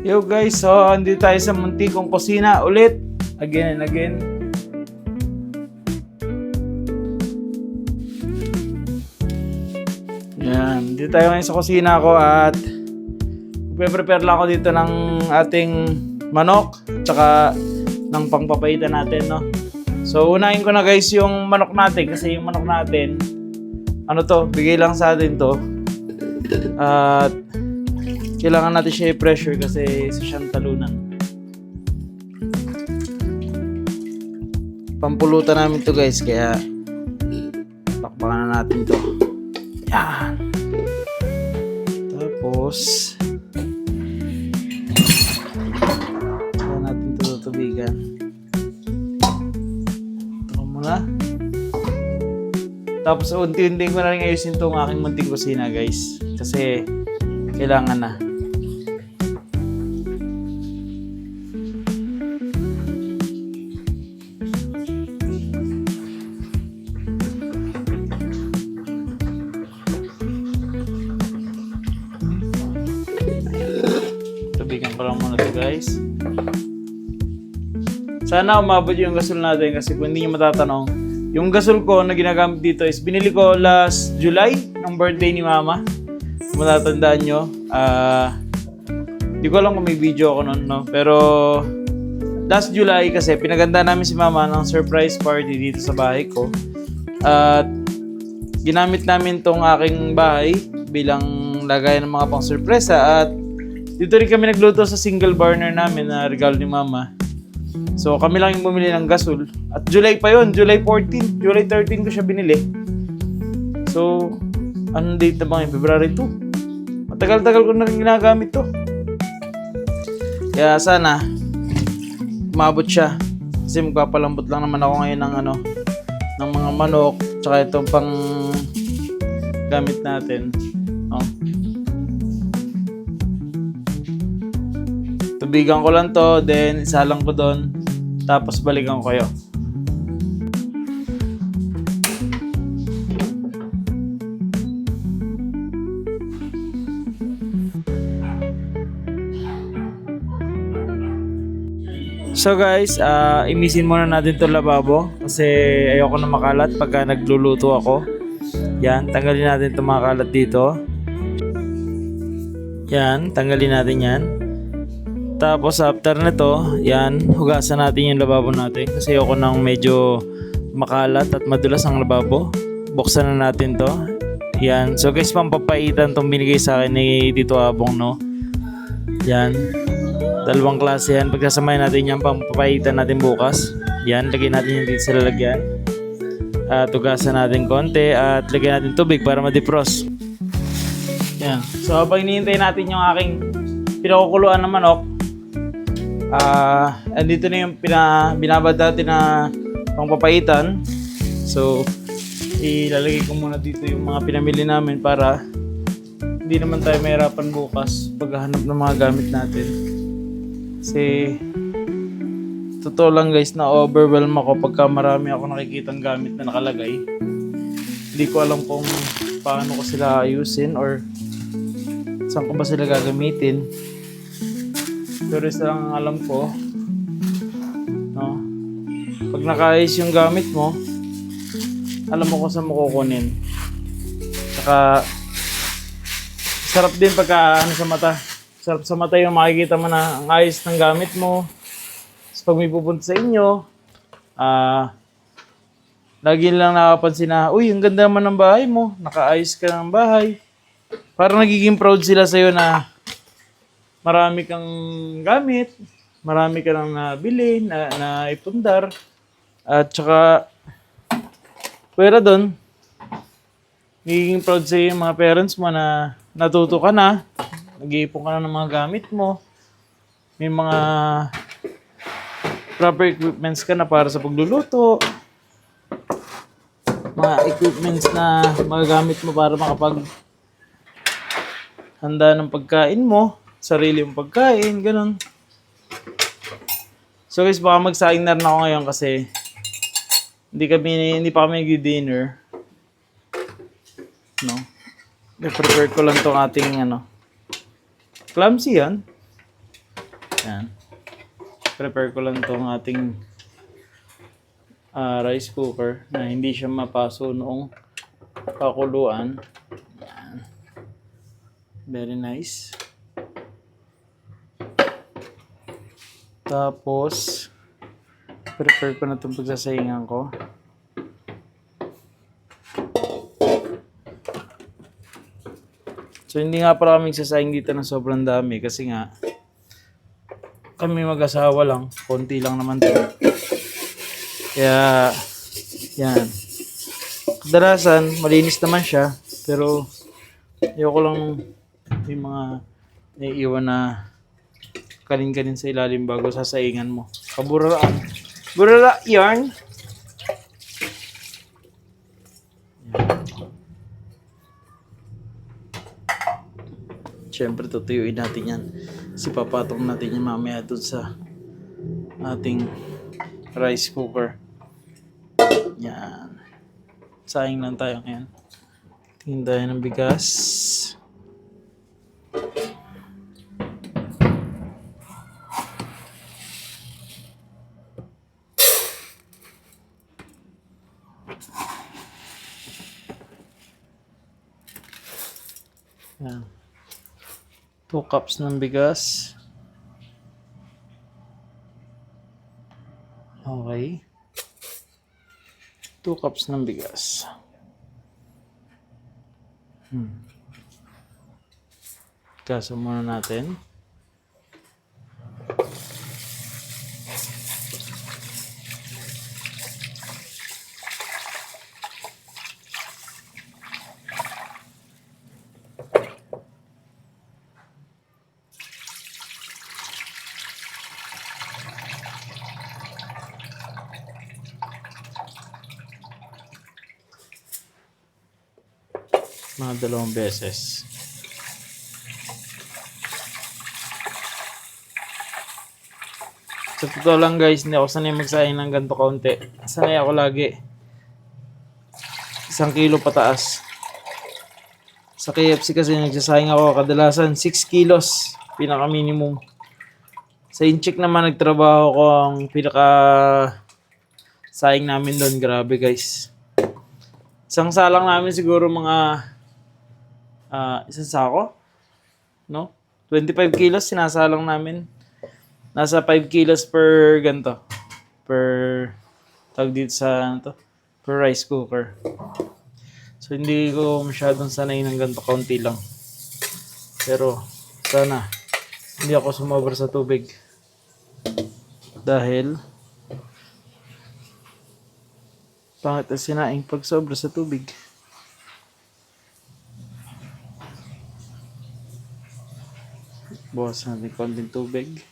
Yo guys, so andito tayo sa muntikong kusina ulit. Again and again. Yan, dito tayo ngayon sa kusina ko at prepare lang ako dito ng ating manok tsaka ng pangpapaitan natin, no? So unahin ko na guys yung manok natin kasi yung manok natin ano to, bigay lang sa atin to. At kailangan natin siya i-pressure kasi isa siyang talunan. Pampulutan namin to guys, kaya pakpakan na natin to. Yan. Tapos saka natin to tutubigan. Ito muna. Tapos unti-unti ko na rin ayusin itong aking munting kusina guys, kasi kailangan na. Tubigan ko lang muna ito guys. Sana umabot yung gasol natin kasi kung hindi nyo matatanong, yung gasol ko na ginagamit dito is binili ko last July ng birthday ni Mama. Kung matatandaan nyo, di ko alam kung may video ako nun, no? Pero last July kasi pinaganda namin si Mama ng surprise party dito sa bahay ko. At ginamit namin tong aking bahay bilang lagayan ng mga pang sorpresa. At dito rin kami nagluto sa single burner namin na regalo ni Mama. So kami lang yung bumili ng gasol. At July pa yon, July 14, July 13 ko siya binili. So anong date na ba ngayon? February 2. Matagal-tagal ko na rin ginagamit to. Kaya sana umabot siya. Kasi magpapalambot lang naman ako ngayon ng ng mga manok tsaka itong pang gamit natin. Oh. Tubigan ko lang to, then isalang ko doon. Tapos balikan ko kayo. So guys, imisin muna natin itong lababo kasi ayoko na makalat pagka nagluluto ako. Yan, tanggalin natin itong mga kalat dito. Yan, tanggalin natin yan. Tapos after nito, yan, hugasan natin yung lababo natin kasi ayoko nang medyo makalat at madulas ang lababo. Buksan na natin to. Yan, so guys, pampapaitan itong binigay sa akin ni Tito Abong, no? Yan. Dalawang klase yan. Pagkasamahin natin yan, pampapaitan natin bukas. Yan, lagyan natin yan dito sa lalagyan. At tugasan natin konti at lagyan natin tubig para ma-defrost. Yan. So habang hinihintay natin yung aking pinakukuluan ng manok, andito na yung binabad natin na pangpapaitan. So ilalagay ko muna dito yung mga pinamili namin para hindi naman tayo mahirapan bukas paghahanap ng mga gamit natin. Kasi totoo lang guys, na overwhelm ako pagka marami ako nakikitang gamit na nakalagay. Hindi ko alam kung paano ko sila ayusin or saan ko ba sila gagamitin. Pero isa lang ang alam ko, no? Pag nakaayos yung gamit mo, alam mo kung saan mo kukunin. Saka sarap din pagka sa mata. Sarap sa mata yung makikita mo na ang ayos ng gamit mo. So, pag may pupunta sa inyo, lagi lang nakapansin na, uy, ang ganda naman ng bahay mo. Nakaayos ka ng bahay. Parang nagiging proud sila sa'yo na marami kang gamit, marami ka nang nabili, na ipundar. At saka, pwera doon, nagiging proud sa'yo yung mga parents mo na natuto ka na. Nag-iipon ka na ng mga gamit mo. May mga proper equipments ka na para sa pagluluto. Mga equipments na magagamit mo para makapag handa ng pagkain mo. Sarili mong pagkain, ganun. So guys, baka magsaing na rin ako ngayon kasi hindi pa kami nag-dinner. No? I-prepare ko lang tong ating clumsy yan. Yan. Prepare ko lang tong ating rice cooker na hindi siya mapaso noong pakuluan. Yan. Very nice. Tapos, prepare ko na itong pagsasaingan ko. So, hindi nga pala kami sasayang dito ng sobrang dami kasi nga kami mag-asawa lang. Konti lang naman to. Kaya, yan. Kadalasan, malinis naman siya. Pero, ayoko lang yung mga naiiwan na kanin-kanin sa ilalim bago sasaingan mo. Kaburaraan. Burara yarn. Siyempre, tutuyuin natin yan. Kasi papatong natin yan mamaya dun sa ating rice cooker. Yan. Sayang lang tayo ngayon. Tingin tayo ng bigas. Yan. 2 cups ng bigas. Okay. 2 cups ng bigas. Gasa muna natin. Mga 2 beses. Sa totoo lang guys, hindi ako sanay magsayang ng ganito kaunti. Sanay ako lagi 1 kilo pataas. Sa KFC kasi nagsasayang ako kadalasan 6 kilos. Pinaka minimum. Sa Incheck naman nagtrabaho ko, ang pinaka sayang namin doon. Grabe guys. Isang salang namin siguro mga 1 sako, no? 25 kilos sinasalang namin. Nasa 5 kilos per ganto. Per tawag dito sa ano to? Per rice cooker. So hindi ko masyadong sanay ng ganto, kaunti lang. Pero sana hindi ako sumobra sa tubig. Dahil pangit ang sinaing pag sobra sa tubig. Bukas natin konting tubig.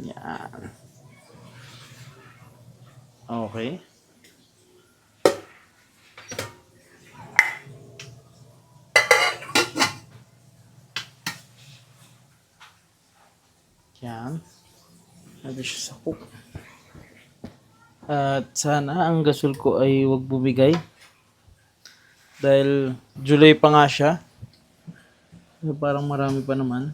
Yan. Okay. Yan. Natin siya sa cook. At sana ang gasol ko ay wag bumigay. Dahil July pa nga siya. Parang marami pa naman.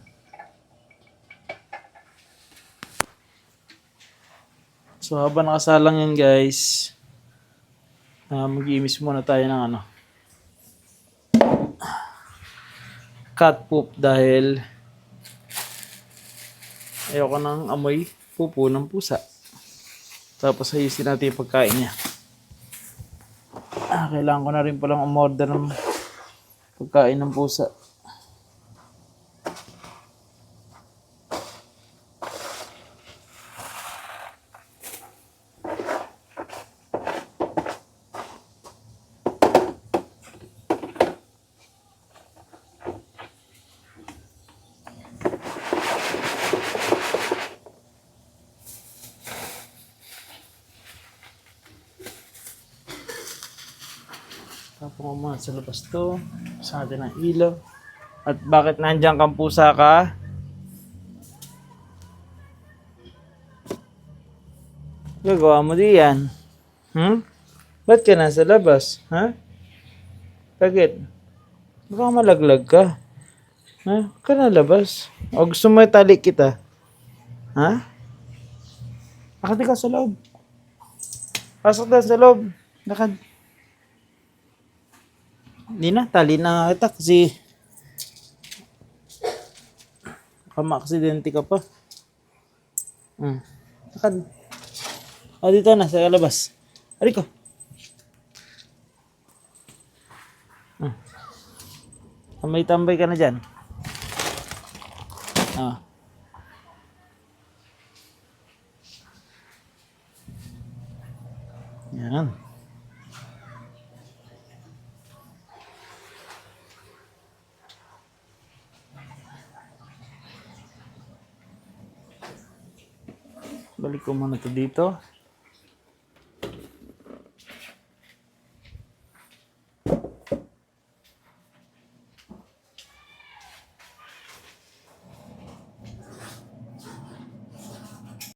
So habang nakasalang yan guys, mag-iimis muna tayo ng cat poop dahil ayoko ng amoy pupo ng pusa. Tapos ayusin natin yung pagkain niya. Kailangan ko na rin palang umorder ng pagkain ng pusa. Tapos ko muna sa labas to. Sa atin ang ilaw. At bakit nandiyan kang pusa ka? Gagawa mo diyan. Ba't ka nasa labas? Ha? Bakit? Baka malaglag ka. Ha? Ka na labas? O gusto mo itali kita? Ha? Lakad ka sa loob. Pasok na sa loob. Lakad. Hindi na, tali na kita kasi kama-aksidente ka pa. Lakad. O, dito na, sa labas. Ari ko. Tambay-tambay ka na dyan. Ah. Yan. Balik ko muna to dito.